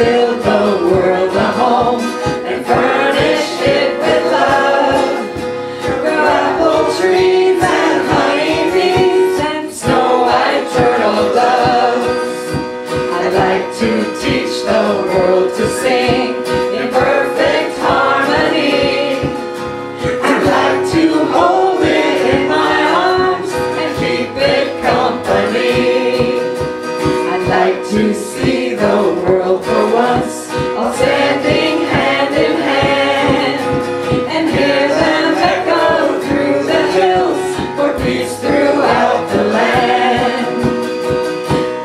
build the world a home and furnish it with love. Grow apple trees and honeybees and snow white turtle doves. I'd like to teach the world to sing in perfect harmony. I'd like to hold it in my arms and keep it company. I'd like to see the world for once, all standing hand in hand, and hear them echo through the hills for peace throughout the land.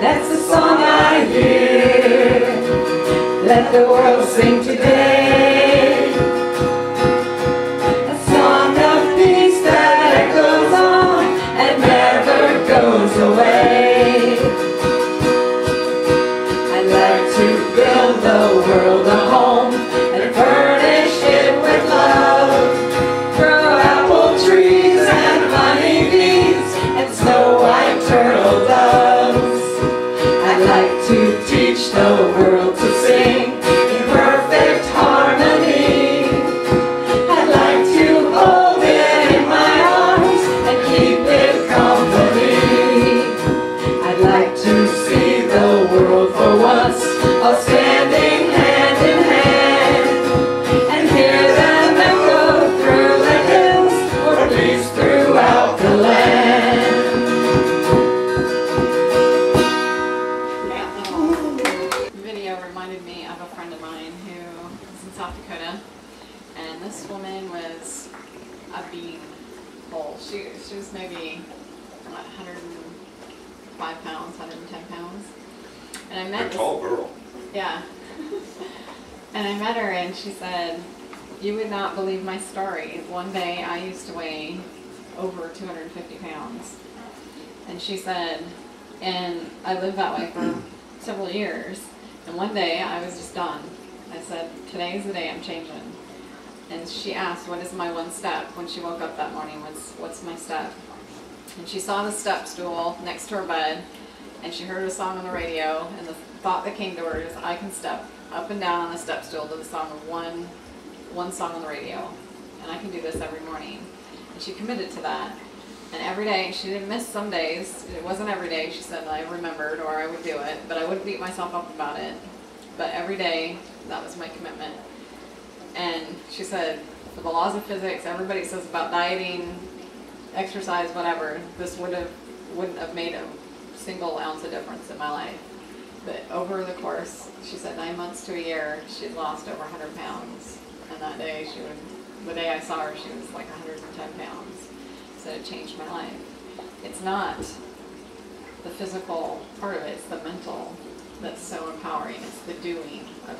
That's the song I hear, let the world sing today. A song of peace that echoes on and never goes away. I'd like to build the world a home and furnish it with love. Grow apple trees and honeybees and snow white turtle doves. I'd like to teach the world to sing in perfect harmony. I'd like to hold it in my arms and keep it company. I'd like to see the world for once, all standing hand in hand, and hear them echo through the hills for peace throughout the land. Video reminded me of a friend of mine who is in South Dakota, and this woman was a beanpole. She was maybe what, 105 pounds, 110 pounds, and I met A tall girl. Yeah. And I met her and she said, "You would not believe my story. One day I used to weigh over 250 pounds." And she said, and I lived that way for several years. And one day I was just done. I said, "Today's the day I'm changing." And she asked, "What is my one step?" When she woke up that morning, what's my step? And she saw the step stool next to her bed, and she heard a song on the radio, and the thought that came to her is, I can step up and down on the step stool to the song of one song on the radio, and I can do this every morning. And she committed to that. And every day, she didn't miss some days, it wasn't every day, she said I remembered or I would do it, but I wouldn't beat myself up about it. But every day, that was my commitment. And she said, for the laws of physics, everybody says about dieting, exercise, whatever, this wouldn't have made a single ounce of difference in my life. But over the course, she said 9 months to a year, she had lost over 100 pounds. And that day, the day I saw her, she was like 110 pounds. So it changed my life. It's not the physical part of it, it's the mental that's so empowering. It's the doing of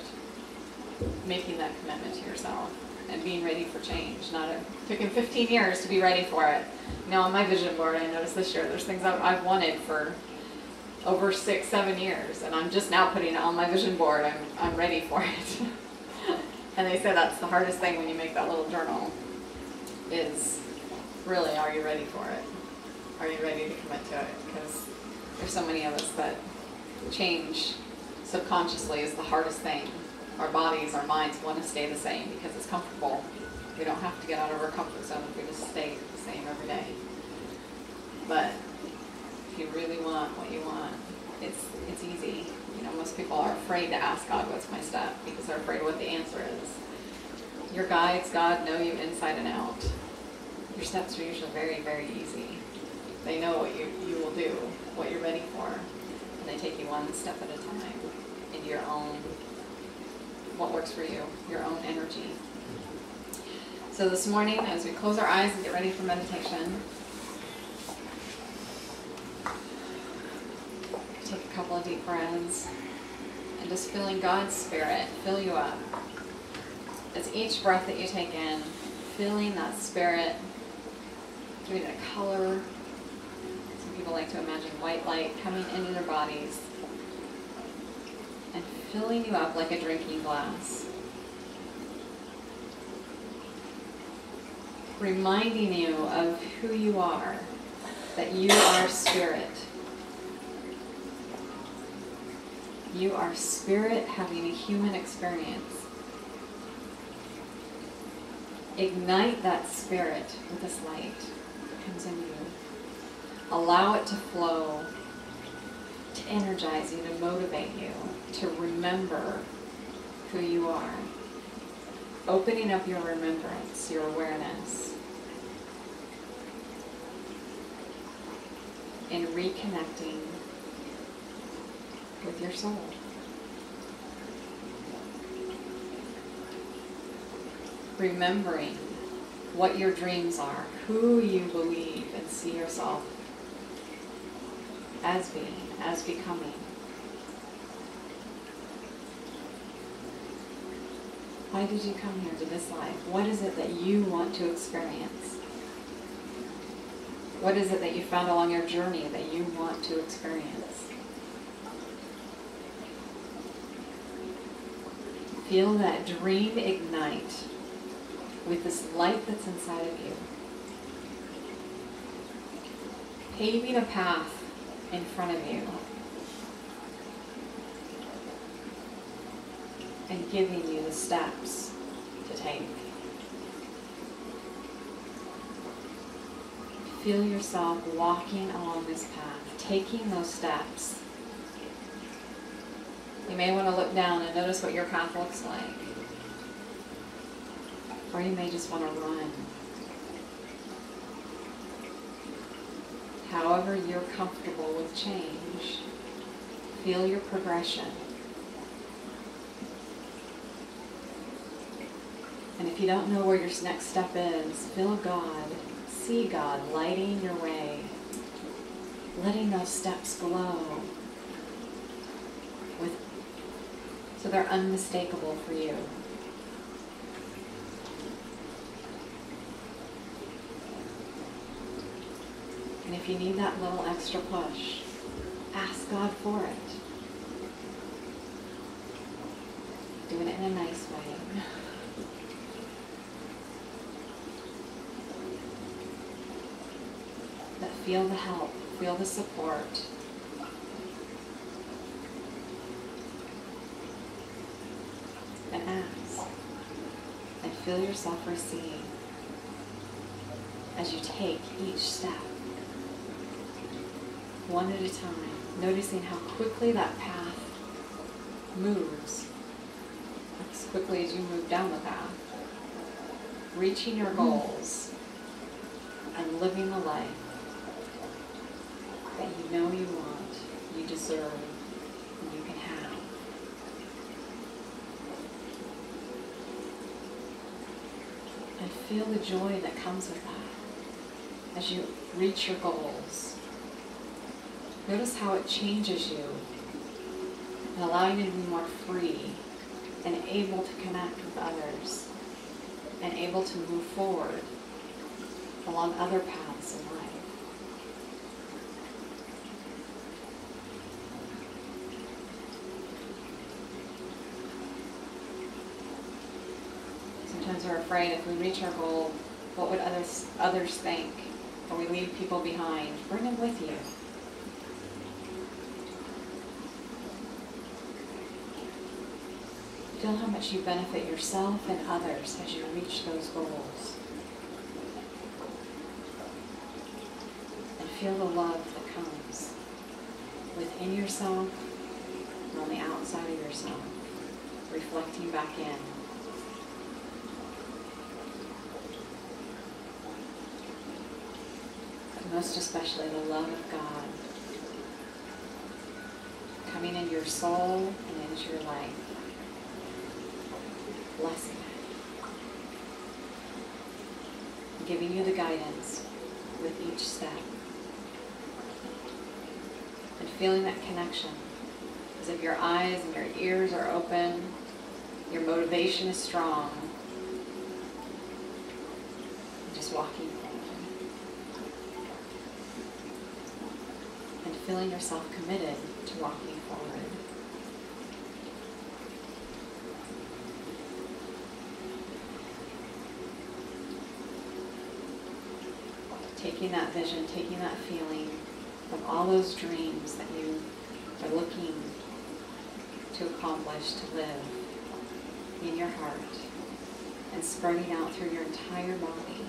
making that commitment to yourself and being ready for change. It took him 15 years to be ready for it. Now on my vision board, I noticed this year, there's things I've wanted for over 6-7 years, and I'm just now putting it on my vision board. I'm ready for it. And they say that's the hardest thing when you make that little journal is really, are you ready for it? Are you ready to commit to it? Because there's so many of us that change subconsciously is the hardest thing. Our bodies, our minds want to stay the same because it's comfortable. We don't have to get out of our comfort zone if we just stay the same every day. But if you really want what you want, it's easy. You know, most people are afraid to ask God, what's my step? Because they're afraid of what the answer is. Your guides, God, know you inside and out. Your steps are usually very, very easy. They know what you will do, what you're ready for. And they take you one step at a time into your own, what works for you, your own energy. So this morning, as we close our eyes and get ready for meditation, take a couple of deep breaths and just feeling God's Spirit fill you up. It's each breath that you take in, feeling that Spirit, giving it a color. Some people like to imagine white light coming into their bodies and filling you up like a drinking glass. Reminding you of who you are, that you are Spirit. You are spirit having a human experience. Ignite that spirit with this light that comes in you. Allow it to flow, to energize you, to motivate you, to remember who you are. Opening up your remembrance, your awareness, and reconnecting with your soul. Remembering what your dreams are, who you believe and see yourself as being, as becoming. Why did you come here to this life? What is it that you want to experience? What is it that you found along your journey that you want to experience? Feel that dream ignite with this light that's inside of you, paving a path in front of you and giving you the steps to take. Feel yourself walking along this path, taking those steps. You may want to look down and notice what your path looks like. Or you may just want to run. However you're comfortable with change, feel your progression. And if you don't know where your next step is, feel God, see God lighting your way, letting those steps glow so they're unmistakable for you. And if you need that little extra push, ask God for it. Do it in a nice way. But feel the help, feel the support. And ask. And feel yourself receive as you take each step. One at a time, noticing how quickly that path moves, as quickly as you move down the path, reaching your goals and living the life that you know you want, you deserve, and you can have. And feel the joy that comes with that as you reach your goals. Notice how it changes you and allowing you to be more free and able to connect with others and able to move forward along other paths in life. Sometimes we're afraid if we reach our goal, what would others think? Or we leave people behind. Bring them with you. Feel how much you benefit yourself and others as you reach those goals. And feel the love that comes within yourself and on the outside of yourself, reflecting back in. But most especially the love of God coming into your soul and into your life. Blessing it. Giving you the guidance with each step. And feeling that connection. As if your eyes and your ears are open, your motivation is strong. And just walking forward. And feeling yourself committed to walking forward. Taking that vision, taking that feeling of all those dreams that you are looking to accomplish, to live in your heart and spreading out through your entire body.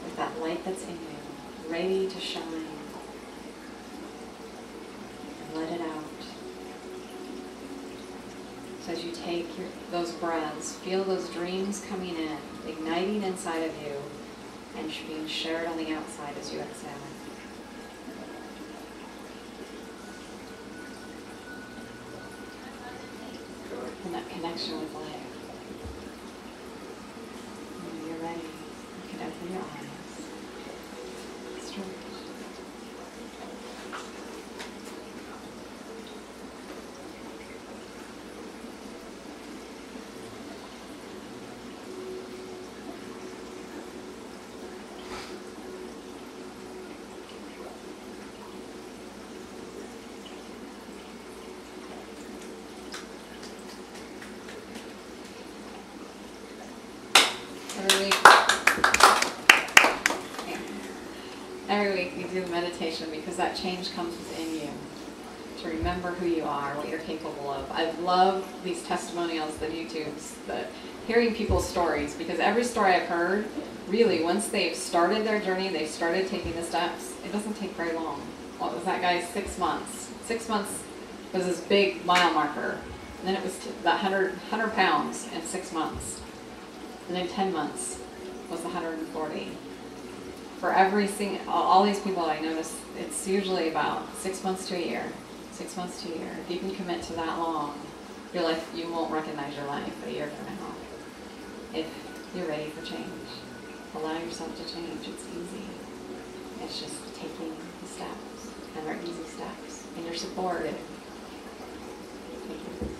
With that light that's in you, ready to shine. And let it out. So as you take those breaths, feel those dreams coming in, igniting inside of you, and being shared on the outside as you exhale. And that connection with life. When you're ready, you can open your eyes. Stretch. Every week we do the meditation because that change comes within you. To remember who you are, what you're capable of. I love these testimonials, the YouTubes, hearing people's stories, because every story I've heard, really, once they've started their journey, they've started taking the steps, it doesn't take very long. What was that guy's 6 months? 6 months was his big mile marker. And then it was that 100 pounds in 6 months. And then 10 months was the 140. For all these people I notice, it's usually about 6 months to a year. 6 months to a year. If you can commit to that long, your life, you won't recognize your life a year from now. If you're ready for change, allow yourself to change. It's easy. It's just taking the steps, and they're easy steps, and you're supported. Thank you.